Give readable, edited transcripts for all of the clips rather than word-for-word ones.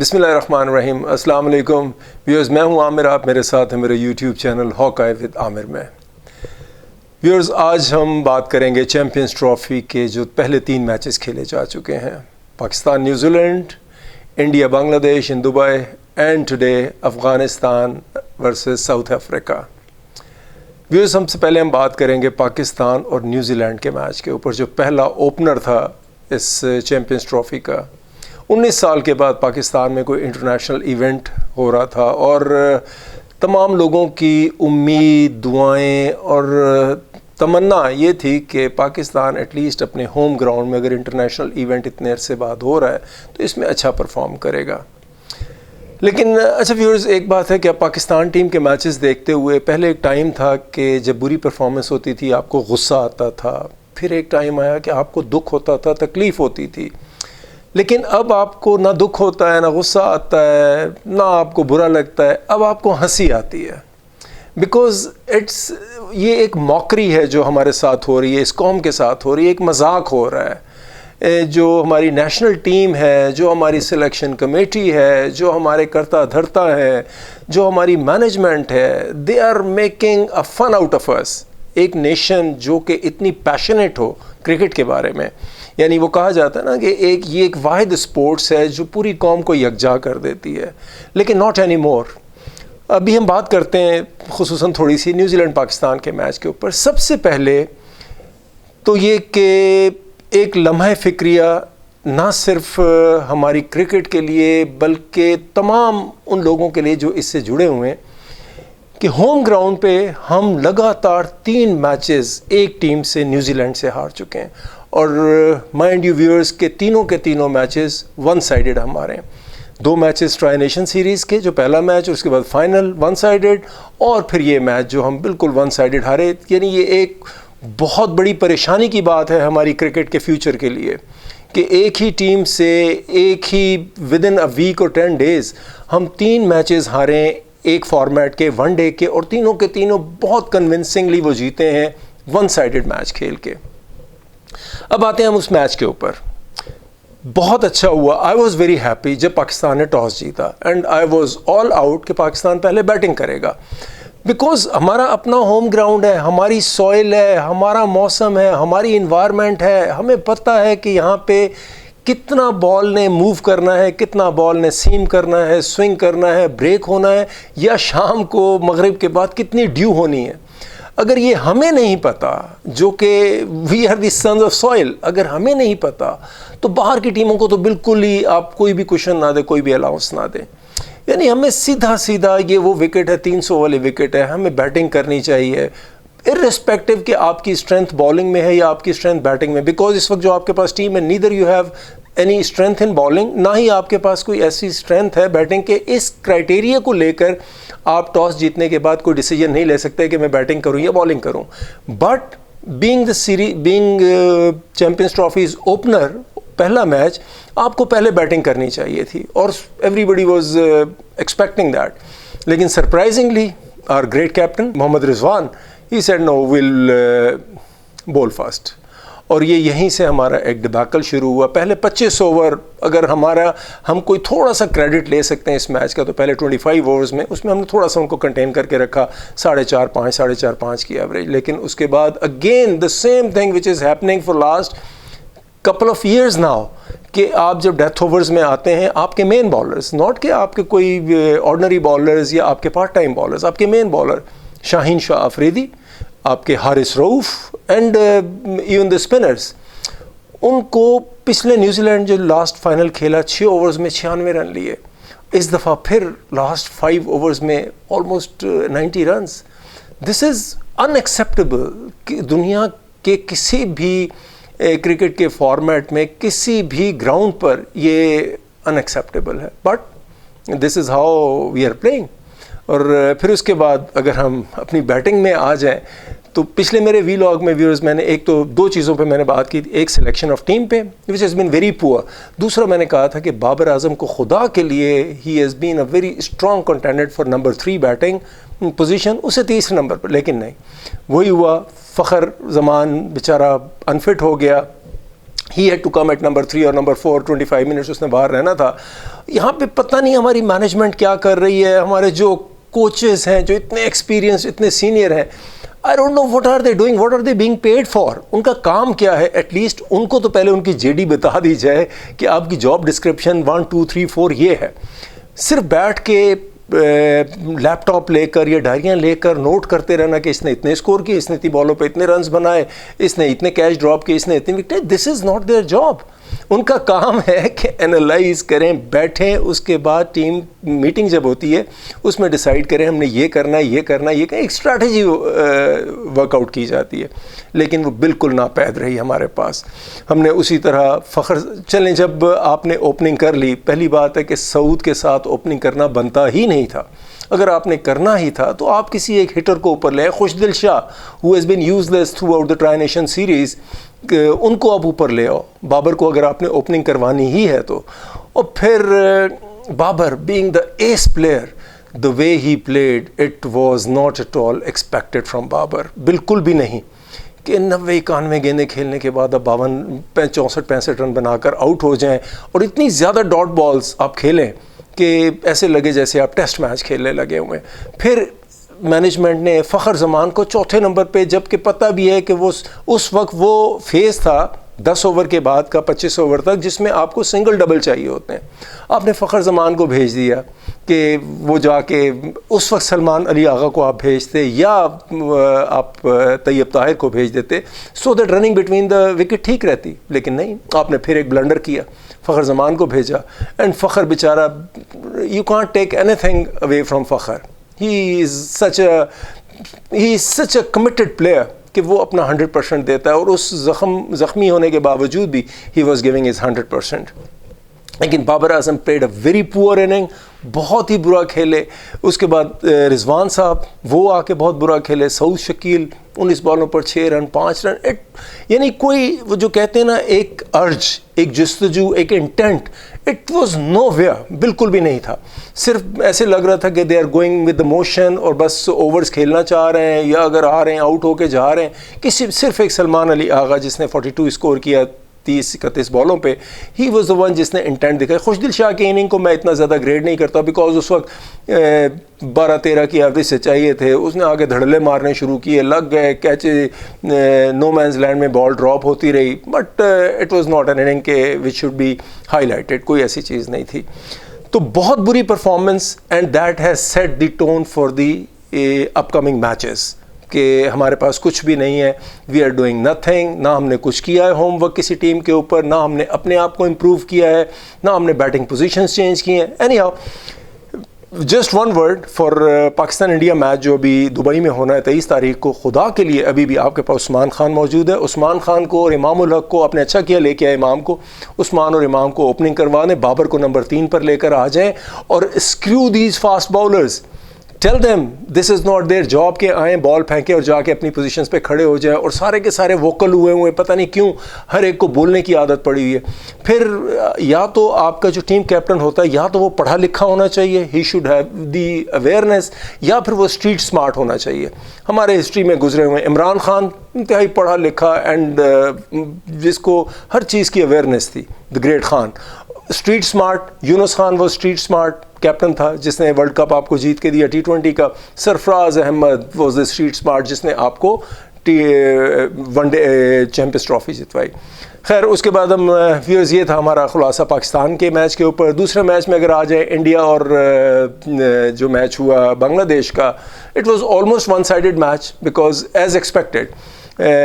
بسم اللہ الرحمن الرحیم. السلام علیکم ویورز، میں ہوں عامر، آپ میرے ساتھ ہیں میرے یوٹیوب چینل ہاک آئی ود عامر میں. ویورز، آج ہم بات کریں گے چیمپئنز ٹرافی کے جو پہلے 3 میچز کھیلے جا چکے ہیں. Pakistan New Zealand, India Bangladesh in Dubai, and today Afghanistan versus South Africa. Viewers, ہم سے پہلے ہم بات کریں گے پاکستان اور نیوزی لینڈ کے میچ کے اوپر، جو پہلا اوپنر تھا اس چیمپئنز ٹرافی کا. 19 سال کے بعد پاکستان میں کوئی انٹرنیشنل ایونٹ ہو رہا تھا، اور تمام لوگوں کی امید، دعائیں اور تمنا یہ تھی کہ پاکستان ایٹ لیسٹ اپنے ہوم گراؤنڈ میں، اگر انٹرنیشنل ایونٹ اتنے عرصے بعد ہو رہا ہے تو اس میں اچھا پرفارم کرے گا. لیکن اچھا ویورز، ایک بات ہے کہ اب پاکستان ٹیم کے میچز دیکھتے ہوئے، پہلے ایک ٹائم تھا کہ جب بری پرفارمنس ہوتی تھی آپ کو غصہ آتا تھا، پھر ایک ٹائم آیا کہ آپ کو دکھ ہوتا تھا، تکلیف ہوتی تھی. لیکن اب آپ کو نہ دکھ ہوتا ہے، نہ غصہ آتا ہے، نہ آپ کو برا لگتا ہے، اب آپ کو ہنسی آتی ہے. بیکاز یہ ایک موکری ہے جو ہمارے ساتھ ہو رہی ہے، اس قوم کے ساتھ ہو رہی ہے، ایک مذاق ہو رہا ہے. جو ہماری نیشنل ٹیم ہے، جو ہماری سلیکشن کمیٹی ہے، جو ہمارے کرتا دھرتا ہے، جو ہماری مینجمنٹ ہے، they are making a fun out of us. ایک نیشن جو کہ اتنی پیشنیٹ ہو کرکٹ کے بارے میں، یعنی وہ کہا جاتا ہے نا کہ یہ ایک واحد اسپورٹس ہے جو پوری قوم کو یکجا کر دیتی ہے، لیکن ناٹ اینی مور. ابھی ہم بات کرتے ہیں خصوصاً تھوڑی سی نیوزی لینڈ پاکستان کے میچ کے اوپر. سب سے پہلے تو یہ کہ ایک لمحہ فکریہ نہ صرف ہماری کرکٹ کے لیے بلکہ تمام ان لوگوں کے لیے جو اس سے جڑے ہوئے ہیں، کہ ہوم گراؤنڈ پہ ہم لگاتار 3 میچز ایک ٹیم سے نیوزی لینڈ سے ہار چکے ہیں. اور مائنڈ یو ویورز کے تینوں میچز ون سائیڈڈ ہمارے ہیں. 2 میچز ٹرائی نیشن سیریز کے، جو پہلا میچ اور اس کے بعد فائنل ون سائیڈڈ، اور پھر یہ میچ جو ہم بالکل ون سائیڈڈ ہارے. یعنی یہ ایک بہت بڑی پریشانی کی بات ہے ہماری کرکٹ کے فیوچر کے لیے، کہ ایک ہی ٹیم سے ایک ہی ود ان اے ویک اور 10 days ہم 3 میچز ہاریں ایک فارمیٹ کے، ون ڈے کے، اور تینوں کے تینوں بہت کنونسنگلی وہ جیتے ہیں ون سائیڈڈ میچ کھیل کے. اب آتے ہیں ہم اس میچ کے اوپر. بہت اچھا ہوا، آئی واز ویری ہیپی جب پاکستان نے ٹاس جیتا، and I was all out کہ پاکستان پہلے بیٹنگ کرے گا. بیکاز ہمارا اپنا ہوم گراؤنڈ ہے، ہماری سوئل ہے، ہمارا موسم ہے، ہماری انوائرمنٹ ہے. ہمیں پتہ ہے کہ یہاں پہ کتنا بال نے موو کرنا ہے، کتنا بال نے سیم کرنا ہے، سوئنگ کرنا ہے، بریک ہونا ہے، یا شام کو مغرب کے بعد کتنی ڈیو ہونی ہے. اگر یہ ہمیں نہیں پتہ، جو کہ we are the sons of soil, اگر ہمیں نہیں پتہ تو باہر کی ٹیموں کو تو بالکل ہی آپ کوئی بھی کوشچن نہ دیں، کوئی بھی الاؤنس نہ دیں. یعنی ہمیں سیدھا یہ وہ وکٹ ہے، 300 والی وکٹ ہے، ہمیں بیٹنگ کرنی چاہیے ارسپیکٹو کہ آپ کی اسٹرینتھ بالنگ میں ہے یا آپ کی اسٹرینتھ بیٹنگ میں. بیکاز اس وقت جو آپ کے پاس ٹیم ہے، neither you have any strength in bowling, نہ ہی آپ کے پاس کوئی ایسی اسٹرینتھ ہے بیٹنگ کے. اس کرائٹیریا کو لے کر آپ ٹاس جیتنے کے بعد کوئی ڈیسیجن نہیں لے سکتے کہ میں بیٹنگ کروں یا بالنگ کروں. But being champions trophy's opener, پہلا میچ آپ کو پہلے بیٹنگ کرنی چاہیے تھی، اور everybody was expecting that. لیکن surprisingly our great captain Mohammad Rizwan, he said no, we'll bowl fast. اور یہیں سے ہمارا ایک ڈباکل شروع ہوا. پہلے 25 اوور اگر ہم کوئی تھوڑا سا کریڈٹ لے سکتے ہیں اس میچ کا، تو پہلے 25 اوورز میں اس میں ہم نے تھوڑا سا ان کو کنٹین کر کے رکھا، 4.5 کی ایوریج. لیکن اس کے بعد again the same thing which is happening for last couple of years now, کہ آپ جب ڈیتھ اوورز میں آتے ہیں، آپ کے مین بالرز، ناٹ کہ آپ کے کوئی آرڈنری بالرز یا آپ کے پارٹ ٹائم بالرز، آپ کے مین بالر شاہین شاہ آفریدی، آپ کے Haris Rauf, and even the spinners, ان کو پچھلے نیوزی لینڈ جو لاسٹ فائنل کھیلا 6 اوورز میں 96 رن لیے، اس دفعہ پھر لاسٹ 5 اوورز میں آلموسٹ 90 رنز. دس از ان ایکسیپٹیبل کہ دنیا کے کسی بھی کرکٹ کے فارمیٹ میں، کسی بھی گراؤنڈ پر یہ ان ایکسیپٹیبل ہے. But this is how we are playing. اور پھر اس کے بعد اگر ہم اپنی بیٹنگ میں آ جائیں، تو پچھلے میرے ویلاگ میں ویورز میں نے ایک تو 2 چیزوں پہ میں نے بات کی تھی. ایک سلیکشن آف ٹیم پہ which has been very poor. دوسرا میں نے کہا تھا کہ بابر اعظم کو خدا کے لیے he has been a very strong contender for number 3 batting position, اسے 3 نمبر پر. لیکن نہیں، وہی ہوا. فخر زمان بیچارہ انفٹ ہو گیا، he had to come at number 3 اور نمبر 4 25 منٹس اس نے باہر رہنا تھا. یہاں پہ پتہ نہیں ہماری مینجمنٹ کیا کر رہی ہے, ہمارے جو کوچز ہیں جو اتنے ایکسپیرینس اتنے سینئر ہیں, I don't know what are they doing, what are they being paid for. ان کا کام کیا ہے, ایٹ لیسٹ ان کو تو پہلے ان کی جے ڈی بتا دی جائے کہ آپ کی جاب ڈسکرپشن 1 2 3 4 یہ ہے. صرف بیٹھ کے لیپ ٹاپ لے کر یا ڈائریاں لے کر نوٹ کرتے رہنا کہ اس نے اتنے اسکور کیے, اس نے اتنی بالوں پہ اتنے رنز بنائے, اس نے اتنے کیچ ڈراپ کیے, اس نے اتنی وکٹیں, دس از ناٹ دیئر جاب. ان کا کام ہے کہ انالائز کریں, بیٹھیں, اس کے بعد ٹیم میٹنگ جب ہوتی ہے اس میں ڈیسائیڈ کریں ہم نے یہ کرنا ہے, یہ کرنا ہے, یہ کرنا, ایک اسٹریٹجی ورک آؤٹ کی جاتی ہے. لیکن وہ بالکل ناپید رہی ہمارے پاس. ہم نے اسی طرح فخر, چلیں جب آپ نے اوپننگ کر لی, پہلی بات ہے کہ سعود کے ساتھ اوپننگ کرنا بنتا ہی نہیں تھا. اگر آپ نے کرنا ہی تھا تو آپ کسی ایک ہٹر کو اوپر لے, خوشدل شاہ who has been useless throughout the Tri Nation series, ان کو آپ اوپر لے آؤ. بابر کو اگر آپ نے اوپننگ کروانی ہی ہے تو, اور پھر Babar being the ace player, the way he played, it was not at all expected from Babar, بالکل بھی نہیں کہ 90-91 گیندیں کھیلنے کے بعد اب 64-65 رن بنا کر آؤٹ ہو جائیں اور اتنی زیادہ ڈاٹ بالز آپ کھیلیں کہ ایسے لگے جیسے آپ ٹیسٹ میچ کھیلنے لگے ہوئے. پھر مینجمنٹ نے فخر زمان کو چوتھے نمبر پہ, جب کہ پتہ بھی ہے کہ وہ اس وقت وہ فیز تھا 10 اوور کے بعد کا 25 اوور تک جس میں آپ کو سنگل ڈبل چاہیے ہوتے ہیں, آپ نے فخر زمان کو بھیج دیا کہ وہ جا کے اس وقت سلمان علی آغا کو آپ بھیجتے یا آپ طیب طاہر کو بھیج دیتے so that running between the wicket ٹھیک رہتی. لیکن نہیں, آپ نے پھر ایک بلنڈر کیا, فخر زمان کو بھیجا, اینڈ فخر بیچارہ, you can't take any thing away from فخر. ہی از سچ اے کمیٹڈ پلیئر کہ وہ اپنا 100% دیتا ہے, اور اس زخمی ہونے کے باوجود بھی ہی واز گیونگ ہز 100%. لیکن Babar Azam played a very poor inning, بہت ہی برا کھیلے. اس کے بعد رضوان صاحب وہ آ کے بہت برا کھیلے. سعود شکیل 19 بالوں پر 6 رن 5 رن. یعنی کوئی وہ جو کہتے ہیں نا ایک ارج, ایک جستجو, ایک intent, it was know where, بالکل بھی نہیں تھا. صرف ایسے لگ رہا تھا کہ they are going with the motion اور بس اوورز کھیلنا چاہ رہے ہیں, یا اگر آ رہے ہیں آؤٹ ہو کے جا رہے ہیں. کسی صرف ایک سلمان علی آغا جس نے 42 اسکور کیا 30-31 بالوں پہ, ہی واز دا ون جس نے انٹینٹ دکھایا. خوشدل شاہ کی اننگ کو میں اتنا زیادہ گریڈ نہیں کرتا بیکاز اس وقت 12-13 کی ایوریج سے چاہیے تھے. اس نے آگے دھڑلے مارنے شروع کیے, لگ گئے کیچ, نو مینز لینڈ میں بال ڈراپ ہوتی رہی, but it was not an inning کہ which should be highlighted, کوئی ایسی چیز نہیں تھی. تو بہت بری performance, and that has set the tone for the upcoming matches کہ ہمارے پاس کچھ بھی نہیں ہے, وی آر ڈوئنگ نتھنگ. نہ ہم نے کچھ کیا ہے ہوم ورک کسی ٹیم کے اوپر, نہ ہم نے اپنے آپ کو امپروو کیا ہے, نہ ہم نے بیٹنگ پوزیشنز چینج کی ہیں. Any how, just one word for Pakistan India match جو ابھی دبئی میں ہونا ہے 23 تاریخ کو, خدا کے لیے ابھی بھی آپ کے پاس عثمان خان موجود ہے. عثمان خان کو اور امام الحق کو آپ نے اچھا کیا لے کے آئے امام کو, عثمان اور امام کو اوپننگ کروا دیں, بابر کو نمبر 3 پر لے کر آ جائیں, اور screw these fast bowlers, tell them this is not their job کہ آئیں بال پھینکیں اور جا کے اپنی پوزیشنز پہ کھڑے ہو جائیں. اور سارے کے سارے ووکل ہوئے پتہ نہیں کیوں ہر ایک کو بولنے کی عادت پڑی ہوئی ہے. پھر یا تو آپ کا جو ٹیم کیپٹن ہوتا ہے یا تو وہ پڑھا لکھا ہونا چاہیے, he should have the awareness, یا پھر وہ اسٹریٹ اسمارٹ ہونا چاہیے. ہمارے ہسٹری میں گزرے ہوئے عمران خان انتہائی پڑھا لکھا اینڈ جس کو ہر چیز کی اویئرنیس تھی, the great Khan. Street smart, Younis Khan وہ اسٹریٹ اسمارٹ کیپٹن تھا جس نے ورلڈ کپ آپ کو جیت کے دیا T20 کا. Sarfaraz Ahmed was the street smart جس نے آپ کو ون ڈے چیمپئنز ٹرافی جتوائی. خیر اس کے بعد ہم ویورز, یہ تھا ہمارا خلاصہ پاکستان کے میچ کے اوپر. دوسرے میچ میں اگر آ جائیں انڈیا اور جو میچ ہوا بنگلہ دیش کا, it was almost one sided match because as expected.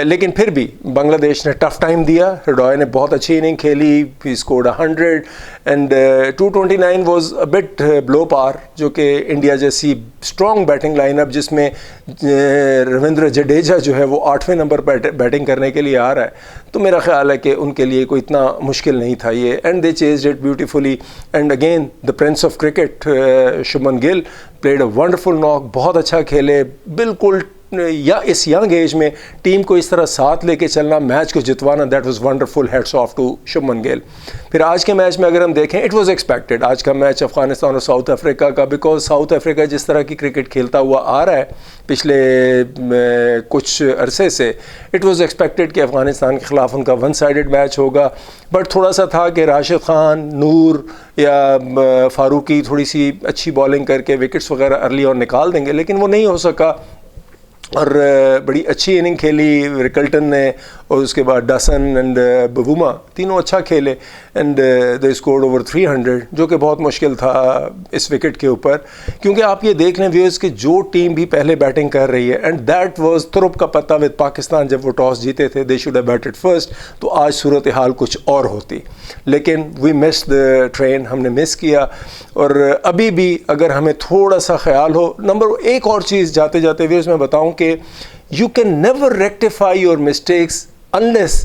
لیکن پھر بھی بنگلہ دیش نے ٹف ٹائم دیا. ہرڈوئے نے بہت اچھی اننگ کھیلی, he scored 100 and 229 was a bit below par, جو کہ انڈیا جیسی اسٹرانگ بیٹنگ لائن اپ جس میں رویندر جڈیجا جو ہے وہ 8ویں نمبر پر بیٹنگ کرنے کے لیے آ رہا ہے, تو میرا خیال ہے کہ ان کے لیے کوئی اتنا مشکل نہیں تھا یہ. And they chased it beautifully. And again the prince of cricket Shubman Gill played a wonderful knock, بہت اچھا کھیلے, بالکل یا اس ینگ ایج میں ٹیم کو اس طرح ساتھ لے کے چلنا, میچ کو جتوانا, that was wonderful. Hats off to Shubman Gill. پھر آج کے میچ میں اگر ہم دیکھیں, اٹ واز ایکسپیکٹڈ آج کا میچ افغانستان اور ساؤتھ افریقہ کا, بیکاز ساؤتھ افریقہ جس طرح کی کرکٹ کھیلتا ہوا آ رہا ہے پچھلے کچھ عرصے سے, اٹ واز ایکسپیکٹڈ کہ افغانستان کے خلاف ان کا ون سائیڈڈ میچ ہوگا. بٹ تھوڑا سا تھا کہ راشد خان, نور یا فاروقی تھوڑی سی اچھی بالنگ کر کے وکٹس وغیرہ ارلی اور نکال دیں گے, لیکن وہ نہیں ہو سکا. اور بڑی اچھی اننگ کھیلی ریکلٹن نے, اور اس کے بعد ڈسن اینڈ بوما تینوں اچھا کھیلے, اینڈ دے اسکورڈ اوور 300, جو کہ بہت مشکل تھا اس وکٹ کے اوپر. کیونکہ آپ یہ دیکھ لیں ویوز کہ جو ٹیم بھی پہلے بیٹنگ کر رہی ہے, اینڈ دیٹ واز ترپ کا پتہ ود پاکستان, جب وہ ٹاس جیتے تھے دے شوڈ ہیو بیٹڈ فرسٹ, تو آج صورتحال کچھ اور ہوتی. لیکن وی مس دا ٹرین, ہم نے مس کیا. اور ابھی بھی اگر ہمیں تھوڑا سا خیال ہو, ایک اور چیز جاتے جاتے ویوز میں بتاؤں کہ you can never rectify your mistakes unless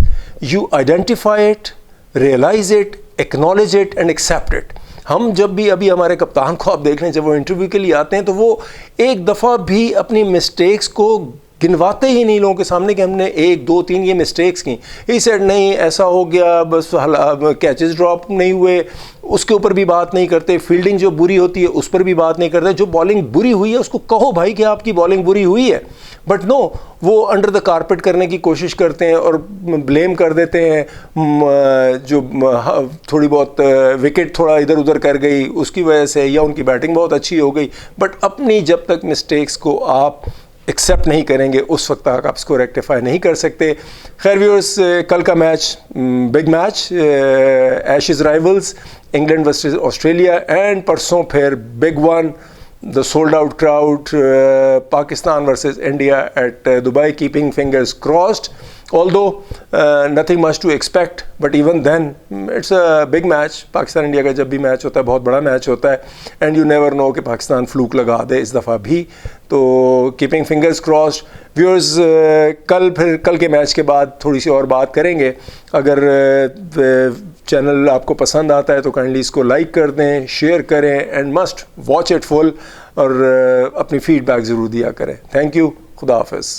you identify it, realize it, acknowledge it and accept it. ہم جب بھی ابھی ہمارے کپتان کو آپ دیکھ لیں, جب وہ انٹرویو کے لیے آتے ہیں تو وہ ایک دفعہ بھی اپنی مسٹیکس کو گنواتے ہی نہیں لوگوں کے سامنے کہ ہم نے 1 2 3 یہ مسٹیکس کی. ہی سیڈ نہیں ایسا ہو گیا, بس کیچز ڈراپ نہیں ہوئے, اس کے اوپر بھی بات نہیں کرتے. فیلڈنگ جو بری ہوتی ہے اس پر بھی بات نہیں کرتے. جو بالنگ بری ہوئی ہے اس کو کہو بھائی کہ آپ کی بالنگ بری ہوئی ہے, بٹ نو, وہ انڈر دا کارپٹ کرنے کی کوشش کرتے ہیں اور بلیم کر دیتے ہیں. جو تھوڑی بہت وکٹ تھوڑا ادھر ادھر کر گئی اس کی وجہ سے, یا ان کی بیٹنگ بہت اچھی ہو گئی, بٹ اپنی جب تک مسٹیکس کو آپ ایکسیپٹ نہیں کریں گے اس وقت تک آپ اس کو ریکٹیفائی نہیں کر سکتے. خیر ویورز, کل کا match big match, Ashes rivals England versus Australia, and پرسوں پھر big one, the sold out crowd, Pakistan versus India at Dubai, keeping fingers crossed, although nothing much to expect, but even then it's a big match. Pakistan India کا جب بھی match ہوتا ہے بہت بڑا match ہوتا ہے, and you never know کہ پاکستان فلوک لگا دے اس دفعہ بھی, تو keeping fingers crossed. ویورز, کل کے میچ کے بعد تھوڑی سی اور بات کریں گے. اگر چینل آپ کو پسند آتا ہے تو کائنڈلی اس کو لائک کر دیں, شیئر کریں, and must watch it full, اور اپنی فیڈ بیک ضرور دیا کریں. تھینک یو, خدا حافظ.